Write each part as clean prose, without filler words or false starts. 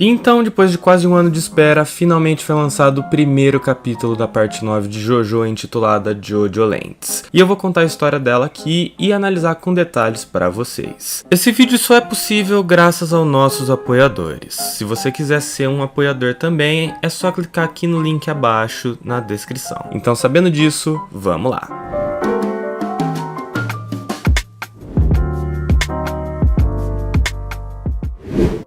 Então, depois de quase um ano de espera, finalmente foi lançado o primeiro capítulo da parte 9 de JoJo, intitulada Jojo Lentes. E eu vou contar a história dela aqui e analisar com detalhes para vocês. Esse vídeo só é possível graças aos nossos apoiadores. Se você quiser ser um apoiador também, é só clicar aqui no link abaixo na descrição. Então, sabendo disso, vamos lá!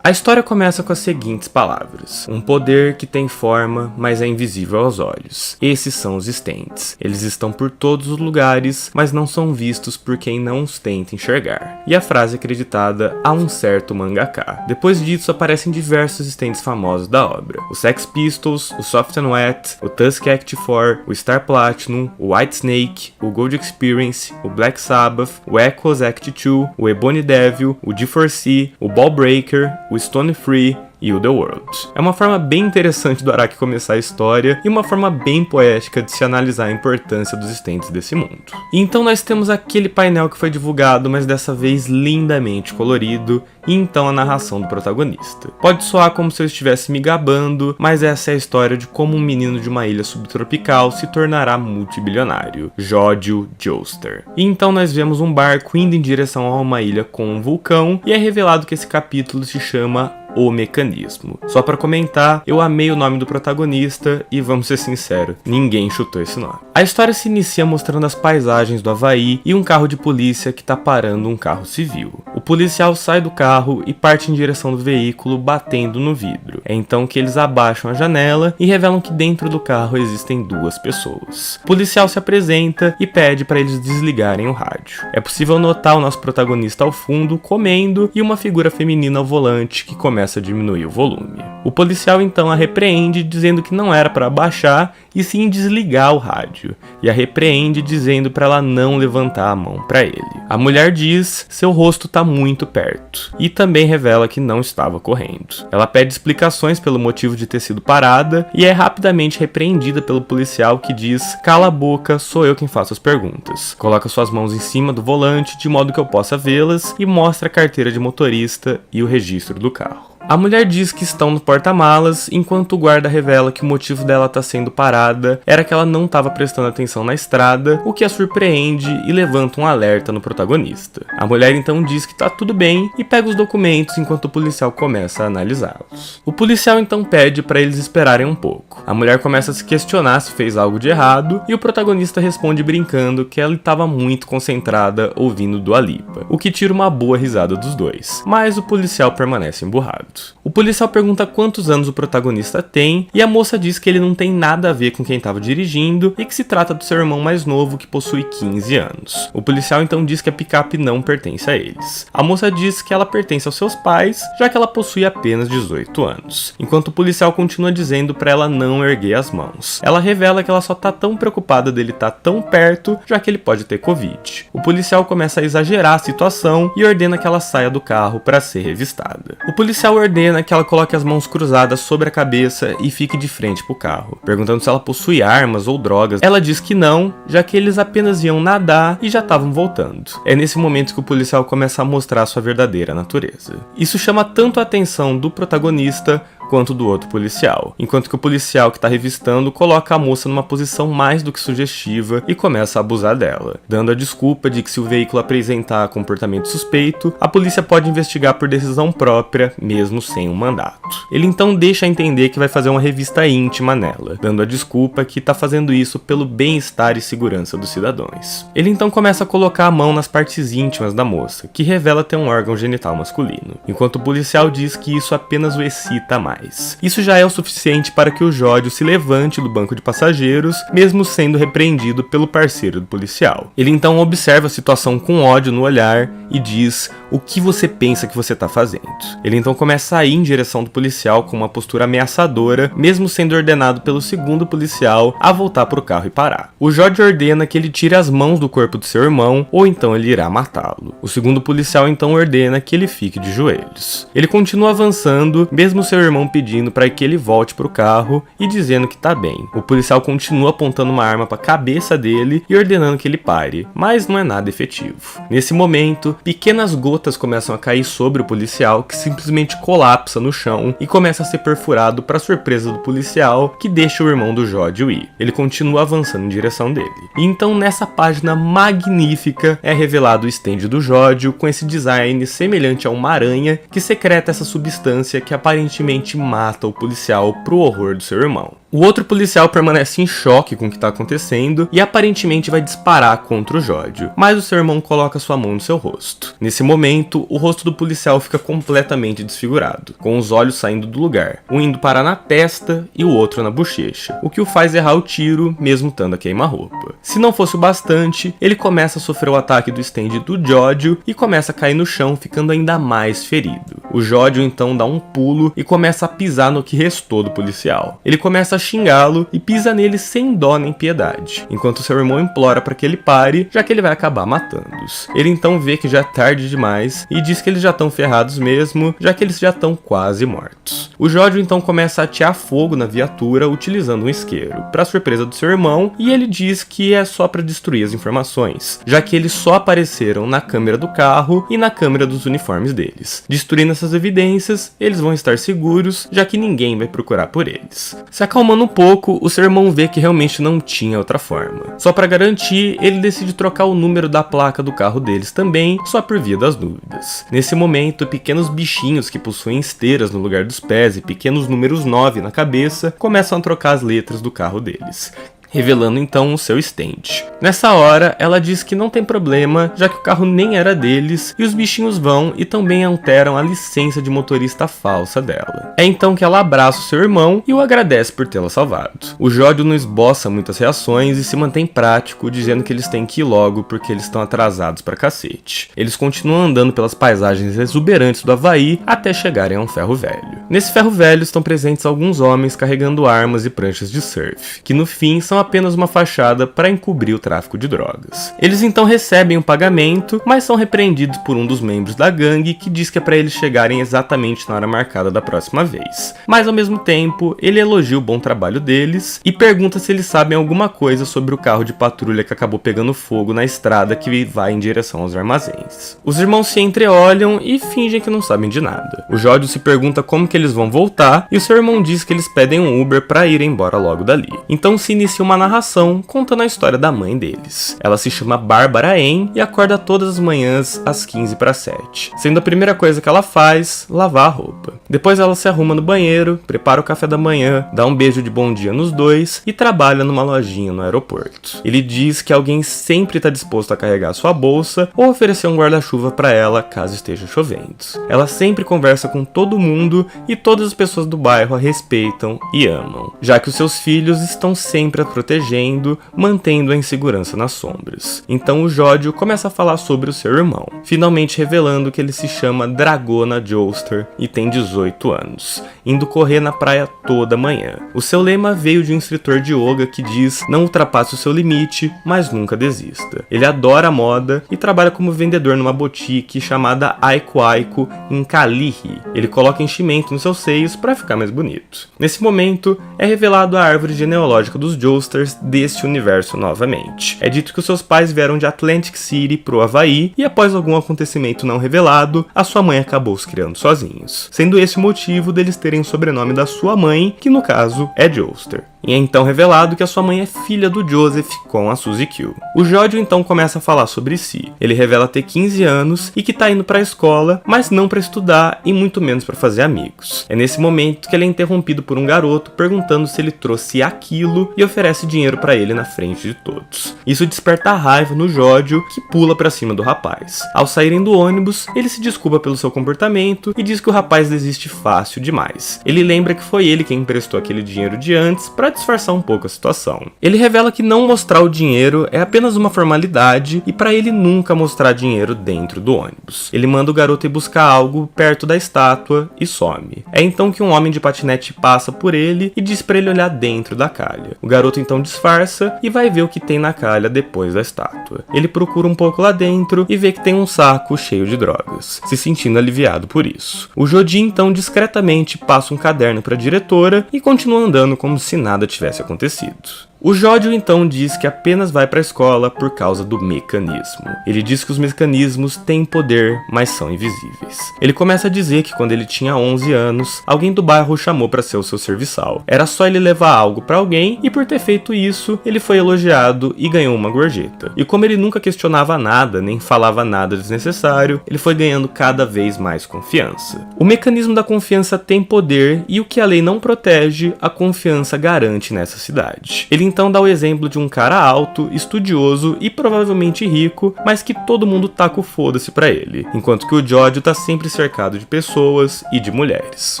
A história começa com as seguintes palavras: um poder que tem forma, mas é invisível aos olhos. Esses são os Stents. Eles estão por todos os lugares, mas não são vistos por quem não os tenta enxergar. E a frase é acreditada a um certo mangaka. Depois disso aparecem diversos Stents famosos da obra: o Sex Pistols, o Soft and Wet, o Tusk Act 4, o Star Platinum, o White Snake, o Gold Experience, o Black Sabbath, o Echoes Act 2, o Ebony Devil, o D4C, o Ball Breaker, o Stone Free e o The World. É uma forma bem interessante do Araki começar a história e uma forma bem poética de se analisar a importância dos Stents desse mundo. E então nós temos aquele painel que foi divulgado, mas dessa vez lindamente colorido, e então a narração do protagonista. Pode soar como se eu estivesse me gabando, mas essa é a história de como um menino de uma ilha subtropical se tornará multibilionário, Jojo Joestar. E então nós vemos um barco indo em direção a uma ilha com um vulcão, e é revelado que esse capítulo se chama O Mecanismo. Só pra comentar, eu amei o nome do protagonista e vamos ser sinceros, ninguém chutou esse nome. A história se inicia mostrando as paisagens do Havaí e um carro de polícia que tá parando um carro civil. O policial sai do carro e parte em direção do veículo, batendo no vidro. É então que eles abaixam a janela e revelam que dentro do carro existem duas pessoas. O policial se apresenta e pede para eles desligarem o rádio. É possível notar o nosso protagonista ao fundo comendo e uma figura feminina ao volante que começa a diminuir o volume. O policial então a repreende dizendo que não era para abaixar e sim desligar o rádio, e a repreende dizendo para ela não levantar a mão para ele. A mulher diz seu rosto tá muito perto e também revela que não estava correndo. Ela pede explicações pelo motivo de ter sido parada e é rapidamente repreendida pelo policial que diz: cala a boca, sou eu quem faço as perguntas. Coloca suas mãos em cima do volante de modo que eu possa vê-las e mostra a carteira de motorista e o registro do carro. A mulher diz que estão no porta-malas, enquanto o guarda revela que o motivo dela estar sendo parada era que ela não estava prestando atenção na estrada, o que a surpreende e levanta um alerta no protagonista. A mulher então diz que tá tudo bem e pega os documentos enquanto o policial começa a analisá-los. O policial então pede para eles esperarem um pouco. A mulher começa a se questionar se fez algo de errado e o protagonista responde brincando que ela estava muito concentrada ouvindo Dua Lipa, o que tira uma boa risada dos dois, mas o policial permanece emburrado. O policial pergunta quantos anos o protagonista tem e a moça diz que ele não tem nada a ver com quem estava dirigindo e que se trata do seu irmão mais novo que possui 15 anos. O policial então diz que a picape não pertence a eles. A moça diz que ela pertence aos seus pais, já que ela possui apenas 18 anos. Enquanto o policial continua dizendo para ela não erguer as mãos. Ela revela que ela só tá tão preocupada dele estar tão perto, já que ele pode ter Covid. O policial começa a exagerar a situação e ordena que ela saia do carro para ser revistada. O policial ordena que ela coloque as mãos cruzadas sobre a cabeça e fique de frente pro carro, perguntando se ela possui armas ou drogas. Ela diz que não, já que eles apenas iam nadar e já estavam voltando. É nesse momento que o policial começa a mostrar sua verdadeira natureza. Isso chama tanto a atenção do protagonista quanto do outro policial, enquanto que o policial que está revistando coloca a moça numa posição mais do que sugestiva e começa a abusar dela, dando a desculpa de que se o veículo apresentar comportamento suspeito, a polícia pode investigar por decisão própria, mesmo sem um mandato. Ele então deixa entender que vai fazer uma revista íntima nela, dando a desculpa que está fazendo isso pelo bem-estar e segurança dos cidadãos. Ele então começa a colocar a mão nas partes íntimas da moça, que revela ter um órgão genital masculino, enquanto o policial diz que isso apenas o excita mais. Isso já é o suficiente para que o Jojo se levante do banco de passageiros, mesmo sendo repreendido pelo parceiro do policial. Ele então observa a situação com ódio no olhar e diz: o que você pensa que você está fazendo? Ele então começa a ir em direção do policial com uma postura ameaçadora, mesmo sendo ordenado pelo segundo policial a voltar para o carro e parar. O Jojo ordena que ele tire as mãos do corpo do seu irmão, ou então ele irá matá-lo. O segundo policial então ordena que ele fique de joelhos. Ele continua avançando, mesmo seu irmão pedindo para que ele volte para o carro e dizendo que tá bem. O policial continua apontando uma arma para a cabeça dele e ordenando que ele pare, mas não é nada efetivo. Nesse momento, pequenas gotas gotas começam a cair sobre o policial, que simplesmente colapsa no chão e começa a ser perfurado para surpresa do policial, que deixa o irmão do Jódio ir. Ele continua avançando em direção dele. E então nessa página magnífica é revelado o stand do Jódio com esse design semelhante a uma aranha que secreta essa substância que aparentemente mata o policial pro horror do seu irmão. O outro policial permanece em choque com o que está acontecendo e aparentemente vai disparar contra o Jódio, mas o seu irmão coloca sua mão no seu rosto. Nesse momento, o rosto do policial fica completamente desfigurado, com os olhos saindo do lugar, um indo parar na testa e o outro na bochecha, o que o faz errar o tiro, mesmo estando a queima-roupa. Se não fosse o bastante, ele começa a sofrer o ataque do stand do Jódio e começa a cair no chão, ficando ainda mais ferido. O Jódio então dá um pulo e começa a pisar no que restou do policial. Ele começa a xingá-lo e pisa nele sem dó nem piedade, enquanto seu irmão implora para que ele pare, já que ele vai acabar matando-os. Ele então vê que já é tarde demais e diz que eles já estão ferrados mesmo, já que eles já estão quase mortos. O Jódio então começa a atear fogo na viatura utilizando um isqueiro, para surpresa do seu irmão, e ele diz que é só para destruir as informações, já que eles só apareceram na câmera do carro e na câmera dos uniformes deles. Destruindo essas evidências, eles vão estar seguros, já que ninguém vai procurar por eles. Se acalmando um pouco, o seu irmão vê que realmente não tinha outra forma. Só para garantir, ele decide trocar o número da placa do carro deles também, só por via das dúvidas. Nesse momento, pequenos bichinhos que possuem esteiras no lugar dos pés e pequenos números 9 na cabeça começam a trocar as letras do carro deles, revelando então o seu stand. Nessa hora, ela diz que não tem problema, já que o carro nem era deles, e os bichinhos vão e também alteram a licença de motorista falsa dela. É então que ela abraça o seu irmão e o agradece por tê-la salvado. O Jódio não esboça muitas reações e se mantém prático, dizendo que eles têm que ir logo porque eles estão atrasados pra cacete. Eles continuam andando pelas paisagens exuberantes do Havaí até chegarem a um ferro velho. Nesse ferro velho estão presentes alguns homens carregando armas e pranchas de surf, que no fim são apenas uma fachada para encobrir o tráfico de drogas. Eles então recebem o pagamento, mas são repreendidos por um dos membros da gangue, que diz que é para eles chegarem exatamente na hora marcada da próxima vez. Mas ao mesmo tempo, ele elogia o bom trabalho deles e pergunta se eles sabem alguma coisa sobre o carro de patrulha que acabou pegando fogo na estrada que vai em direção aos armazéns. Os irmãos se entreolham e fingem que não sabem de nada. O Jódio se pergunta como que eles vão voltar e o seu irmão diz que eles pedem um Uber para ir embora logo dali. Então se inicia uma narração contando a história da mãe deles. Ela se chama Bárbara Ann e acorda todas as manhãs às 6:45, sendo a primeira coisa que ela faz lavar a roupa. Depois ela se arruma no banheiro, prepara o café da manhã, dá um beijo de bom dia nos dois e trabalha numa lojinha no aeroporto. Ele diz que alguém sempre está disposto a carregar sua bolsa ou oferecer um guarda-chuva para ela caso esteja chovendo. Ela sempre conversa com todo mundo e todas as pessoas do bairro a respeitam e amam, já que os seus filhos estão sempre a protegendo, mantendo-a em segurança nas sombras. Então o Jódio começa a falar sobre o seu irmão, finalmente revelando que ele se chama Dragona Joestar e tem 18 anos, indo correr na praia toda manhã. O seu lema veio de um instrutor de yoga que diz: não ultrapasse o seu limite, mas nunca desista. Ele adora a moda e trabalha como vendedor numa boutique chamada Aiko Aiko em Kalihi. Ele coloca enchimento nos seus seios para ficar mais bonito. Nesse momento, é revelado a árvore genealógica dos Joestars deste universo novamente. É dito que os seus pais vieram de Atlantic City pro Havaí e após algum acontecimento não revelado, a sua mãe acabou os criando sozinhos, sendo esse o motivo deles terem o sobrenome da sua mãe, que no caso é Joestar. E é então revelado que a sua mãe é filha do Joseph com a Suzy Q. O Jódio então começa a falar sobre si. Ele revela ter 15 anos e que tá indo pra escola, mas não pra estudar e muito menos pra fazer amigos. É nesse momento que ele é interrompido por um garoto perguntando se ele trouxe aquilo e oferece dinheiro pra ele na frente de todos. Isso desperta a raiva no Jódio, que pula pra cima do rapaz. Ao saírem do ônibus, ele se desculpa pelo seu comportamento e diz que o rapaz desiste fácil demais. Ele lembra que foi ele quem emprestou aquele dinheiro de antes pra disfarçar um pouco a situação. Ele revela que não mostrar o dinheiro é apenas uma formalidade e para ele nunca mostrar dinheiro dentro do ônibus. Ele manda o garoto ir buscar algo perto da estátua e some. É então que um homem de patinete passa por ele e diz para ele olhar dentro da calha. O garoto então disfarça e vai ver o que tem na calha depois da estátua. Ele procura um pouco lá dentro e vê que tem um saco cheio de drogas, se sentindo aliviado por isso. O Jodi então discretamente passa um caderno para a diretora e continua andando como se nada tivesse acontecido. O Jódio então diz que apenas vai pra escola por causa do mecanismo. Ele diz que os mecanismos têm poder, mas são invisíveis. Ele começa a dizer que quando ele tinha 11 anos, alguém do bairro o chamou pra ser o seu serviçal. Era só ele levar algo pra alguém e por ter feito isso, ele foi elogiado e ganhou uma gorjeta. E como ele nunca questionava nada, nem falava nada desnecessário, ele foi ganhando cada vez mais confiança. O mecanismo da confiança tem poder e o que a lei não protege, a confiança garante nessa cidade. Ele então dá o exemplo de um cara alto, estudioso e provavelmente rico, mas que todo mundo taca o foda-se pra ele, enquanto que o Jódio tá sempre cercado de pessoas e de mulheres.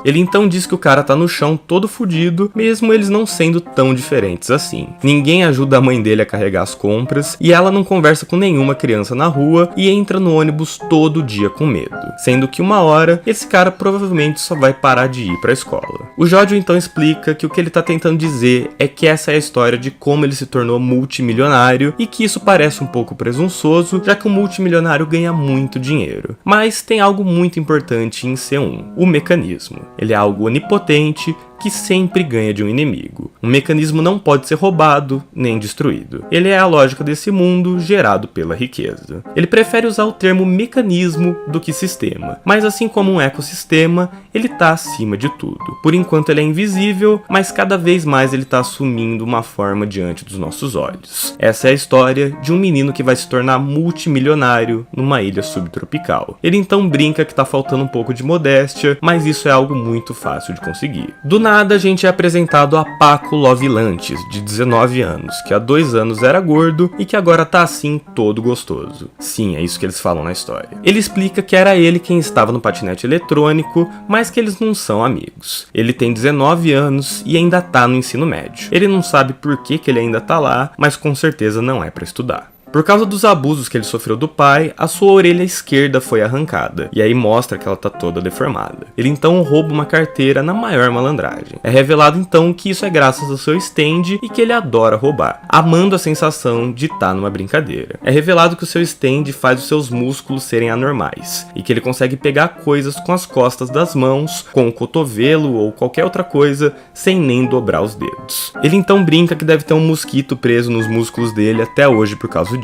Ele então diz que o cara tá no chão todo fudido, mesmo eles não sendo tão diferentes assim. Ninguém ajuda a mãe dele a carregar as compras e ela não conversa com nenhuma criança na rua e entra no ônibus todo dia com medo, sendo que uma hora esse cara provavelmente só vai parar de ir pra escola. O Jódio então explica que o que ele tá tentando dizer é que essa é a história de como ele se tornou multimilionário e que isso parece um pouco presunçoso, já que um multimilionário ganha muito dinheiro. Mas tem algo muito importante em ser o mecanismo. Ele é algo onipotente, que sempre ganha de um inimigo. Um mecanismo não pode ser roubado nem destruído. Ele é a lógica desse mundo gerado pela riqueza. Ele prefere usar o termo mecanismo do que sistema, mas assim como um ecossistema, ele está acima de tudo. Por enquanto ele é invisível, mas cada vez mais ele está assumindo uma forma diante dos nossos olhos. Essa é a história de um menino que vai se tornar multimilionário numa ilha subtropical. Ele então brinca que está faltando um pouco de modéstia, mas isso é algo muito fácil de conseguir. Do nada a gente é apresentado a Paco Lovelantes, de 19 anos, que há 2 anos era gordo e que agora tá assim todo gostoso. Sim, é isso que eles falam na história. Ele explica que era ele quem estava no patinete eletrônico, mas que eles não são amigos. Ele tem 19 anos e ainda tá no ensino médio. Ele não sabe por que ele ainda tá lá, mas com certeza não é pra estudar. Por causa dos abusos que ele sofreu do pai, a sua orelha esquerda foi arrancada, e aí mostra que ela tá toda deformada. Ele então rouba uma carteira na maior malandragem. É revelado então que isso é graças ao seu stand e que ele adora roubar, amando a sensação de estar numa brincadeira. É revelado que o seu stand faz os seus músculos serem anormais, e que ele consegue pegar coisas com as costas das mãos, com o cotovelo ou qualquer outra coisa, sem nem dobrar os dedos. Ele então brinca que deve ter um mosquito preso nos músculos dele até hoje por causa disso.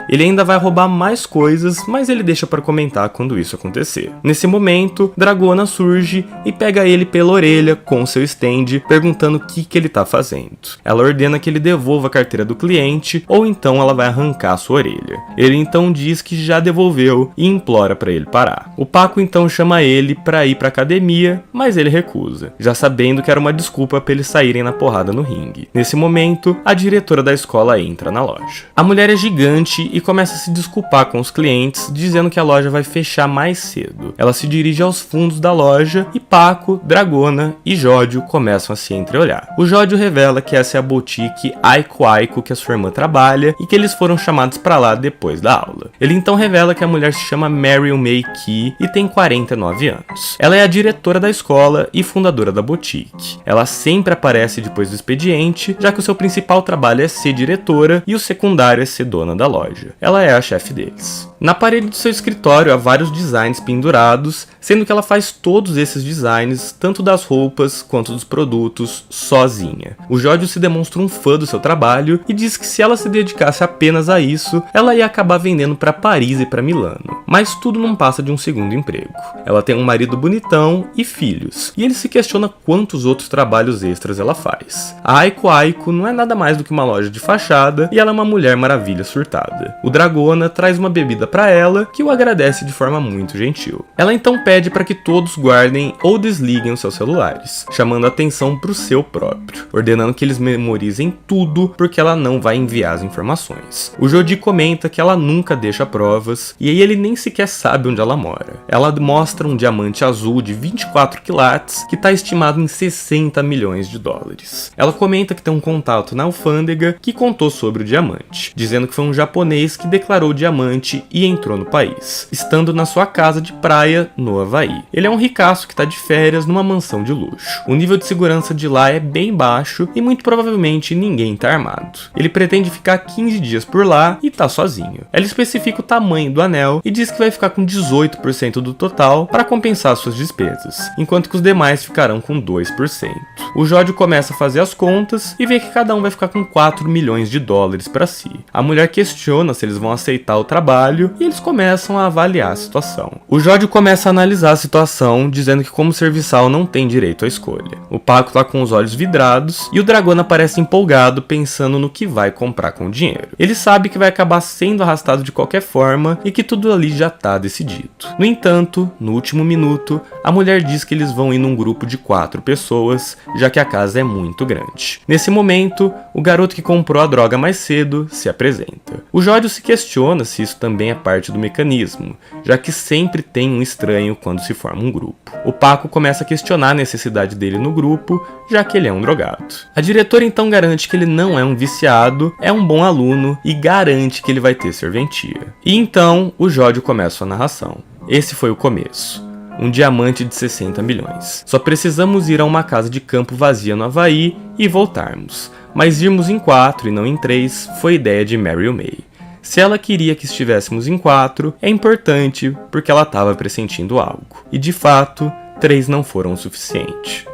Ele ainda vai roubar mais coisas, mas ele deixa para comentar quando isso acontecer. Nesse momento, Dragona surge e pega ele pela orelha com seu stand, perguntando o que ele tá fazendo. Ela ordena que ele devolva a carteira do cliente, ou então ela vai arrancar sua orelha. Ele então diz que já devolveu e implora para ele parar. O Paco então chama ele para ir pra academia, mas ele recusa, já sabendo que era uma desculpa para eles saírem na porrada no ringue. Nesse momento, a diretora da escola entra na loja. A mulher é gigante e começa a se desculpar com os clientes, dizendo que a loja vai fechar mais cedo. Ela se dirige aos fundos da loja e Paco, Dragona e Jódio começam a se entreolhar. O Jódio revela que essa é a boutique Aiko Aiko que a sua irmã trabalha e que eles foram chamados pra lá depois da aula. Ele então revela que a mulher se chama Mariel May Key e tem 49 anos. Ela é a diretora da escola e fundadora da boutique. Ela sempre aparece depois do expediente, já que o seu principal trabalho é ser diretora e o secundário é ser dona da loja. Ela é a chefe deles. Na parede do seu escritório há vários designs pendurados, sendo que ela faz todos esses designs, tanto das roupas quanto dos produtos, sozinha. O Jódio se demonstra um fã do seu trabalho e diz que se ela se dedicasse apenas a isso, ela ia acabar vendendo para Paris e para Milano. Mas tudo não passa de um segundo emprego. Ela tem um marido bonitão e filhos, e ele se questiona quantos outros trabalhos extras ela faz. A Aiko Aiko não é nada mais do que uma loja de fachada e ela é uma mulher maravilha surtada. O Dragona traz uma bebida para ela, que o agradece de forma muito gentil. Ela então pede para que todos guardem ou desliguem os seus celulares, chamando a atenção para o seu próprio, ordenando que eles memorizem tudo porque ela não vai enviar as informações. O Jodi comenta que ela nunca deixa provas e aí ele nem sequer sabe onde ela mora. Ela mostra um diamante azul de 24 quilates que está estimado em 60 milhões de dólares. Ela comenta que tem um contato na alfândega que contou sobre o diamante, dizendo que foi um japonês que declarou o diamante e entrou no país, estando na sua casa de praia no Havaí. Ele é um ricaço que está de férias numa mansão de luxo. O nível de segurança de lá é bem baixo e muito provavelmente ninguém está armado. Ele pretende ficar 15 dias por lá e tá sozinho. Ela especifica o tamanho do anel e diz que vai ficar com 18% do total para compensar suas despesas, enquanto que os demais ficarão com 2%. O Jodio começa a fazer as contas e vê que cada um vai ficar com 4 milhões de dólares para si. A mulher questiona se eles vão aceitar o trabalho e eles começam a avaliar a situação. O Jodio começa a analisar a situação, dizendo que como serviçal não tem direito à escolha. O Paco tá com os olhos vidrados e o Dragona parece empolgado, pensando no que vai comprar com o dinheiro. Ele sabe que vai acabar sendo arrastado de qualquer forma e que tudo ali já tá decidido. No entanto, no último minuto, a mulher diz que eles vão ir num grupo de 4 pessoas, já que a casa é muito grande. Nesse momento, o garoto que comprou a droga mais cedo se apresenta. O Jodio se questiona se isso também é parte do mecanismo, já que sempre tem um estranho quando se forma um grupo. O Paco começa a questionar a necessidade dele no grupo, já que ele é um drogado. A diretora então garante que ele não é um viciado, é um bom aluno e garante que ele vai ter serventia. E então, o Jodio começa sua narração. Esse foi o começo. Um diamante de 60 milhões. Só precisamos ir a uma casa de campo vazia no Havaí e voltarmos. Mas irmos em 4 e não em 3 foi ideia de Meryl May. Se ela queria que estivéssemos em 4, é importante porque ela estava pressentindo algo. E de fato, 3 não foram o suficiente.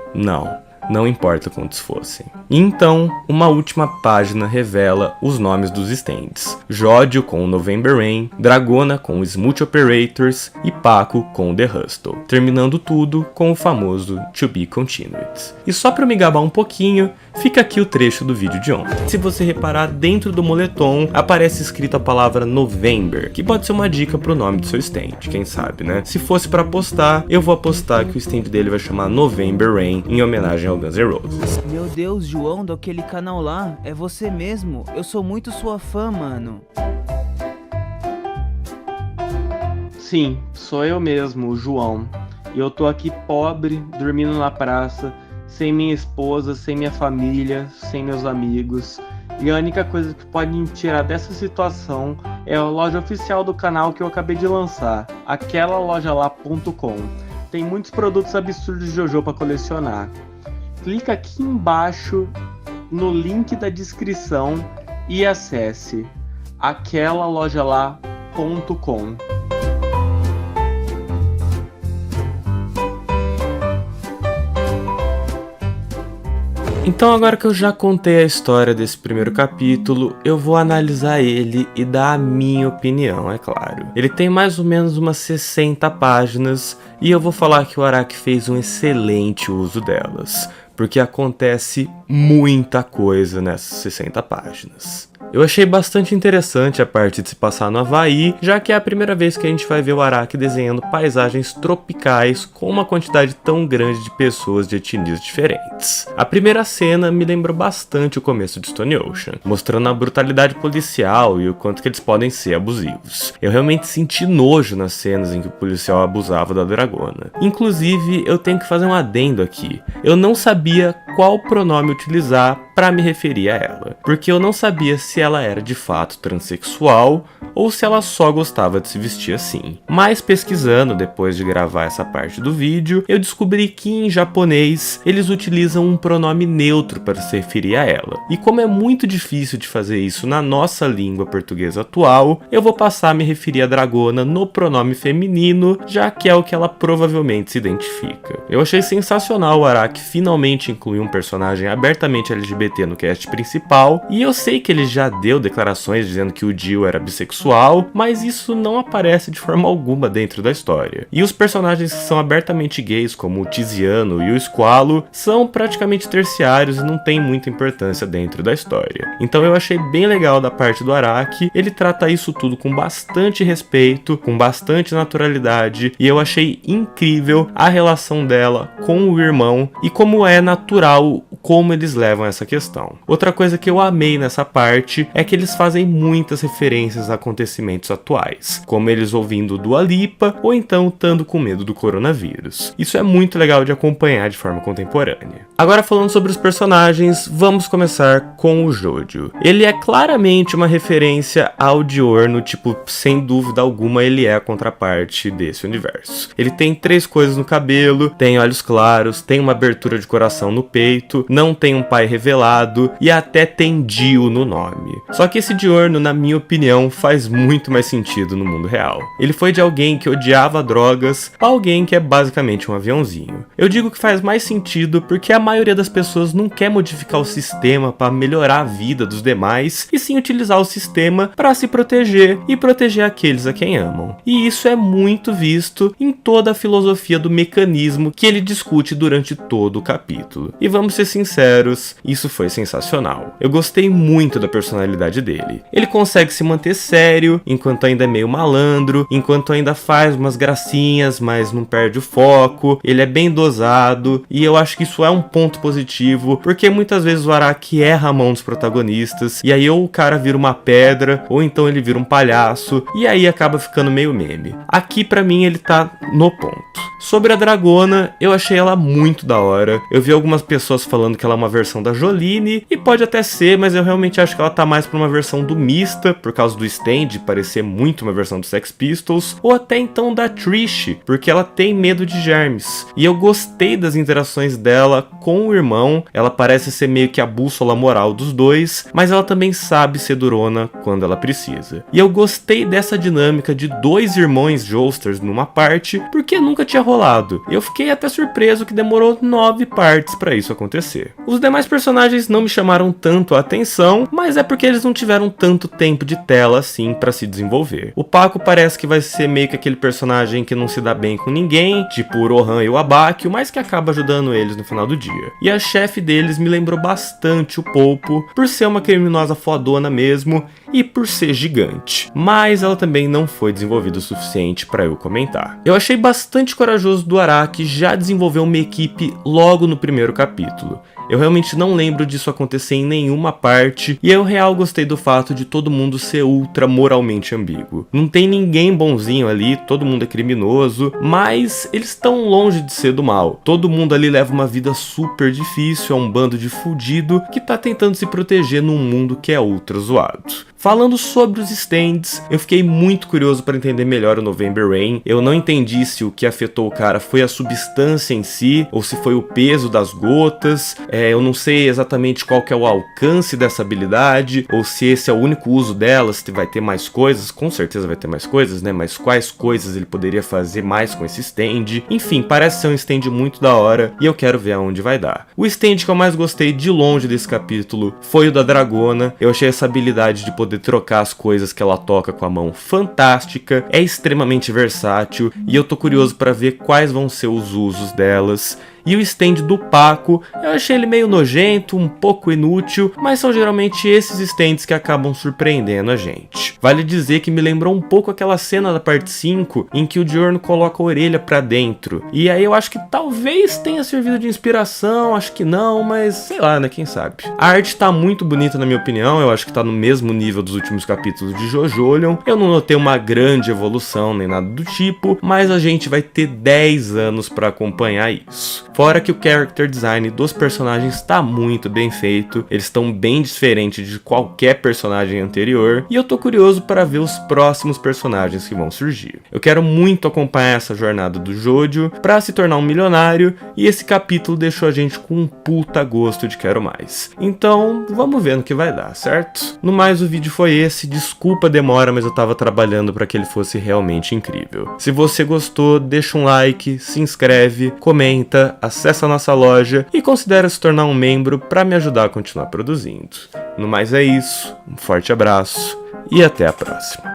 Não importa quantos fossem. E então, uma última página revela os nomes dos stands. Jodio com o November Rain, Dragona com o Smooth Operators e Paco com o The Hustle. Terminando tudo com o famoso To Be Continued. E só pra me gabar um pouquinho, fica aqui o trecho do vídeo de ontem. Se você reparar, dentro do moletom aparece escrito a palavra November, que pode ser uma dica pro nome do seu stand, quem sabe, né? Se fosse pra apostar, eu vou apostar que o stand dele vai chamar November Rain, em homenagem ao Guns N' Roses. Meu Deus, João, daquele canal lá, é você mesmo? Eu sou muito sua fã, mano. Sim, sou eu mesmo, o João. E eu tô aqui pobre, dormindo na praça, sem minha esposa, sem minha família, sem meus amigos. E a única coisa que pode me tirar dessa situação é a loja oficial do canal que eu acabei de lançar, aquelalojala.com. Tem muitos produtos absurdos de JoJo para colecionar. Clica aqui embaixo no link da descrição e acesse aquelalojala.com. Então agora que eu já contei a história desse primeiro capítulo, eu vou analisar ele e dar a minha opinião, é claro. Ele tem mais ou menos umas 60 páginas e eu vou falar que o Araki fez um excelente uso delas, porque acontece muita coisa nessas 60 páginas. Eu achei bastante interessante a parte de se passar no Havaí, já que é a primeira vez que a gente vai ver o Araki desenhando paisagens tropicais com uma quantidade tão grande de pessoas de etnias diferentes. A primeira cena me lembrou bastante o começo de Stone Ocean, mostrando a brutalidade policial e o quanto que eles podem ser abusivos. Eu realmente senti nojo nas cenas em que o policial abusava da Dragona. Inclusive, eu tenho que fazer um adendo aqui. Eu não sabia qual pronome utilizar para me referir a ela, porque eu não sabia se ela era de fato transexual ou se ela só gostava de se vestir assim. Mas pesquisando depois de gravar essa parte do vídeo, eu descobri que em japonês eles utilizam um pronome neutro para se referir a ela. E como é muito difícil de fazer isso na nossa língua portuguesa atual, eu vou passar a me referir a Dragona no pronome feminino, já que é o que ela provavelmente se identifica. Eu achei sensacional o Araki finalmente incluir um personagem abertamente LGBT no cast principal, e eu sei que ele já deu declarações dizendo que o Dio era bissexual, mas isso não aparece de forma alguma dentro da história. E os personagens que são abertamente gays, como o Tiziano e o Squalo, são praticamente terciários e não tem muita importância dentro da história. Então eu achei bem legal da parte do Araki, ele trata isso tudo com bastante respeito, com bastante naturalidade, e eu achei incrível a relação dela com o irmão e como é natural como eles levam essa questão. Outra coisa que eu amei nessa parte é que eles fazem muitas referências a acontecimentos atuais, como eles ouvindo Dua Lipa ou então estando com medo do coronavírus. Isso é muito legal de acompanhar de forma contemporânea. Agora falando sobre os personagens, vamos começar com o Jodio. Ele é claramente uma referência ao Diorno, tipo, sem dúvida alguma ele é a contraparte desse universo. Ele tem 3 coisas no cabelo, tem olhos claros, tem uma abertura de coração no peito, não tem um pai revelado e até tem Dio no nome. Só que esse Diurno, na minha opinião, faz muito mais sentido no mundo real. Ele foi de alguém que odiava drogas a alguém que é basicamente um aviãozinho. Eu digo que faz mais sentido porque a maioria das pessoas não quer modificar o sistema para melhorar a vida dos demais, e sim utilizar o sistema para se proteger e proteger aqueles a quem amam. E isso é muito visto em toda a filosofia do mecanismo que ele discute durante todo o capítulo. E vamos ser sinceros, isso foi sensacional. Eu gostei muito da personalidade dele. Ele consegue se manter sério, enquanto ainda é meio malandro, enquanto ainda faz umas gracinhas, mas não perde o foco. Ele é bem dosado, e eu acho que isso é um ponto positivo, porque muitas vezes o Araki erra a mão dos protagonistas, e aí ou o cara vira uma pedra, ou então ele vira um palhaço, e aí acaba ficando meio meme. Aqui pra mim ele tá no ponto. Sobre a Dragona, eu achei ela muito da hora. Eu vi algumas pessoas falando que ela é uma versão da Jolene, e pode até ser, mas eu realmente acho que ela tá mais pra uma versão do Mista, por causa do stand parecer muito uma versão do Sex Pistols, ou até então da Trish, porque ela tem medo de germes. E eu gostei das interações dela com o irmão, ela parece ser meio que a bússola moral dos dois, mas ela também sabe ser durona quando ela precisa. E eu gostei dessa dinâmica de dois irmãos Joesters numa parte, porque nunca tinha rolado. Eu fiquei até surpreso que demorou 9 partes pra isso acontecer. Os demais personagens não me chamaram tanto a atenção, mas é porque eles não tiveram tanto tempo de tela assim pra se desenvolver. O Paco parece que vai ser meio que aquele personagem que não se dá bem com ninguém, tipo o Rohan e o Abakio, mas que acaba ajudando eles no final do dia. E a chefe deles me lembrou bastante o Polpo, por ser uma criminosa fodona mesmo, e por ser gigante. Mas ela também não foi desenvolvida o suficiente pra eu comentar. Eu achei bastante corajoso do Araki já desenvolver uma equipe logo no primeiro capítulo. Eu realmente não lembro disso acontecer em nenhuma parte, e eu real gostei do fato de todo mundo ser ultra moralmente ambíguo. Não tem ninguém bonzinho ali, todo mundo é criminoso, mas eles estão longe de ser do mal. Todo mundo ali leva uma vida super difícil, é um bando de fudido que tá tentando se proteger num mundo que é ultra zoado. Falando sobre os stands, eu fiquei muito curioso para entender melhor o November Rain. Eu não entendi se o que afetou o cara foi a substância em si, ou se foi o peso das gotas. Eu não sei exatamente qual que é o alcance dessa habilidade, ou se esse é o único uso dela, se vai ter mais coisas. Com certeza vai ter mais coisas, né? Mas quais coisas ele poderia fazer mais com esse stand? Enfim, parece ser um stand muito da hora, e eu quero ver aonde vai dar. O stand que eu mais gostei de longe desse capítulo foi o da Dragona. Eu achei essa habilidade de poder trocar as coisas que ela toca com a mão fantástica, é extremamente versátil, e eu tô curioso para ver quais vão ser os usos delas. E o stand do Paco, eu achei ele meio nojento, um pouco inútil, mas são geralmente esses stands que acabam surpreendendo a gente. Vale dizer que me lembrou um pouco aquela cena da parte 5, em que o Diurno coloca a orelha pra dentro. E aí eu acho que talvez tenha servido de inspiração, acho que não, mas sei lá, né, quem sabe. A arte tá muito bonita na minha opinião, eu acho que tá no mesmo nível dos últimos capítulos de JoJolion. Eu não notei uma grande evolução nem nada do tipo, mas a gente vai ter 10 anos pra acompanhar isso. Fora que o character design dos personagens está muito bem feito, eles estão bem diferentes de qualquer personagem anterior, e eu tô curioso para ver os próximos personagens que vão surgir. Eu quero muito acompanhar essa jornada do Jojo para se tornar um milionário, e esse capítulo deixou a gente com um puta gosto de quero mais. Então, vamos ver no que vai dar, certo? No mais, o vídeo foi esse, desculpa a demora, mas eu tava trabalhando para que ele fosse realmente incrível. Se você gostou, deixa um like, se inscreve, comenta, acessa a nossa loja e considera se tornar um membro para me ajudar a continuar produzindo. No mais é isso, um forte abraço e até a próxima.